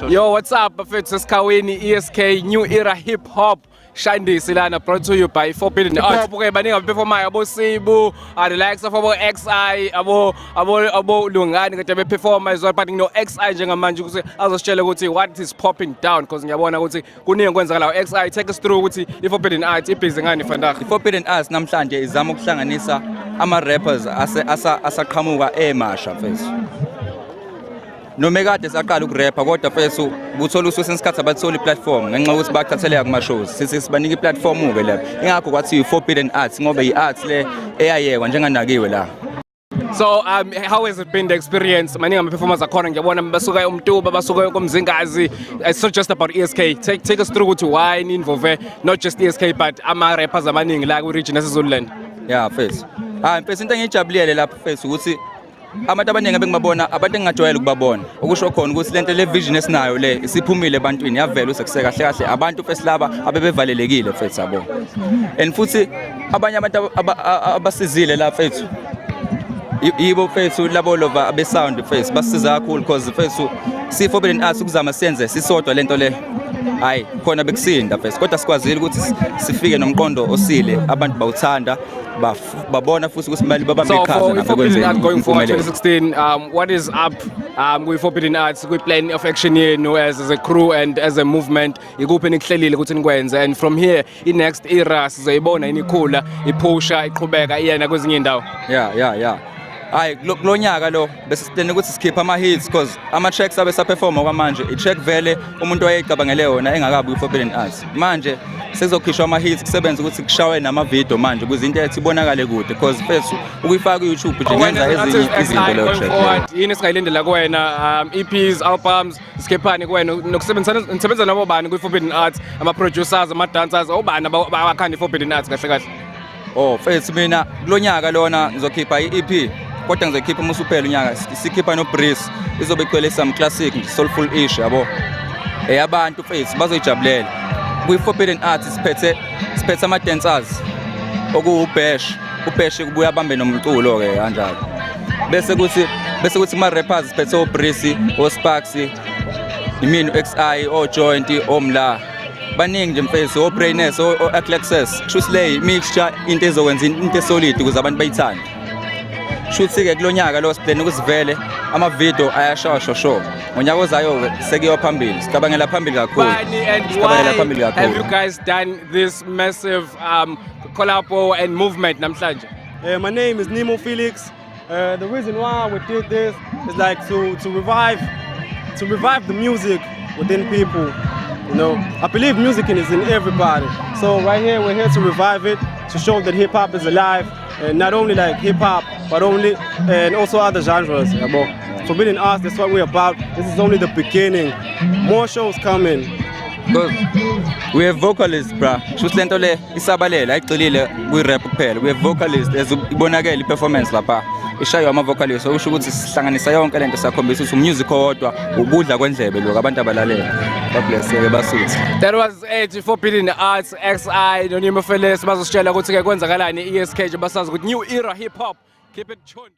Yo, what's up? Bafethu Skawini, ESK, New Era Hip Hop. Shandisi lana brought to you by Forbidden Arts. Okay, baningi abeperforma abo Sibu, the likes of abo XI, abo Lungani kade beperforma as well, but no XI njengamanje ukuthi azositshela ukuthi what is popping down because ngiyabona ukuthi kuningi kwenzakala XI. Take us through ukuthi iForbidden Arts ibhizi ngani fandaga. iForbidden Arts namhlanje izama ukuhlanganisa ama rappers asaqhamuka emasha mfethu. Noma kade saqala ukurappa kodwa mfethu kuthola ususensikhathi abatholi platform ngenxa ukuthi baqhatheleka kuma shows sithi sibanika iplatform ke lapha ingakho kwathi iForbidden Arts ngoba iArts le eyayekwa njenganakiwe la. So how has it been the experience? Maningi ama-performers akhona ngiyabona basuka uMtuba basuka komzingazi. It's not just about ESK. Take us through ukuthi why involve not just ESK but ama rappers amaningi la ku region yaseZululand. Yeah mfethu. Mfethu into engijabulele lapha mfethu ukuthi abantu abaningi bengibabona abantu engingajwayele ukubabona okusho khona ukuthi lento le vision esinayo le isiphumile ebantwini yavela usekuseka kahle kahle abantu mfethu laba abebevalelekile mfethu yabo and futhi abanye abantu abasizile la mfethu yibo mfethu labo lova abe sound mfethu basiza kakhulu because mfethu siForbidden Arts ukuzama senze sisodwa lento le hayi khona bekusinda mfethu kodwa sikwazile ukuthi sifike nomqondo osile abantu bawuthanda babona futhi ukuthi imali babambe iqhaza na Forbidden Arts going forward 2016 what is up with Forbidden Arts we plan of action yenu as a crew and as a movement ikuphi nikuhlelile ukuthi nikwenze and from here in next era sizoyibona inikhula iphusha iqhubeka iyena kwezinye indawo. Yeah hayi kulonyaka lo besiplan ukuthi sikhipha ama hits because ama tracks abe saperforma kwamanje i-track vele umuntu wayecabangele yona engakabi iForbidden Arts manje sezokhishwa ama hits kusebenza ukuthi kushawe nama video manje ukuze into ethi ibonakale kude because first ukuyifaka ku-YouTube nje ngenza ezinye izinto leyo track yini esingayilindela kuwena EPs albums skepani kuwena nokusebenza nabo bani kwiForbidden Arts ama producers ama dancers obani abakhanda iForbidden Arts kahle kahle. Mfethu mina kulonyaka lona ngizokhipha i-EP kodwa ngizokhipha umusuphela unyaka sikhipha no Breeze izobe igcwele some classic soulful ish yabo abantu mfethu bazoyijabulela kwiForbidden Arts siphethe ama dancers okubash kubuya bambe nomculo ke kanjalo bese kuthi kuma rappers siphethe oBreeze oSparks imini XI oJoint oMla baningi nje mfethu oBrainess oAclexus Trusley mixture into ezokwenza into esolid ukuze abantu bayithande shuthi ke kulonyaka lo siplan ukusivele ama video ayashasha show ngonyaka ozayo sekiyo phambili sicabangela phambili kakhulu have you guys done this massive collab and movement namhlanje? My name is Nemo Felix. The reason why we did this is like to revive the music within people. You know, I believe music is in everybody. So right here, we're here to revive it, to show that hip hop is alive, and not only like hip hop, but also other genres. Forbidden Arts, that's what we're about. This is only the beginning. More shows coming. Because we have vocalists, bra. Shuthi lento le isabalela ayigcilile kwi-rap kuphela. We have vocalists ezibonakala i-performance lapha. Ishayo ama vocalists okusho ukuthi sihlanganisa yonke lento sakhombisa ukuthi umusic owodwa ukudla kwendlebe lokho abantu abalalela. God bless you basuthi. That was Forbidden Arts XI no Nemo Felix bazositshela ukuthi ke kwenzakalani ESK nje basazi ukuthi New Era Hip Hop. Keep it tuned.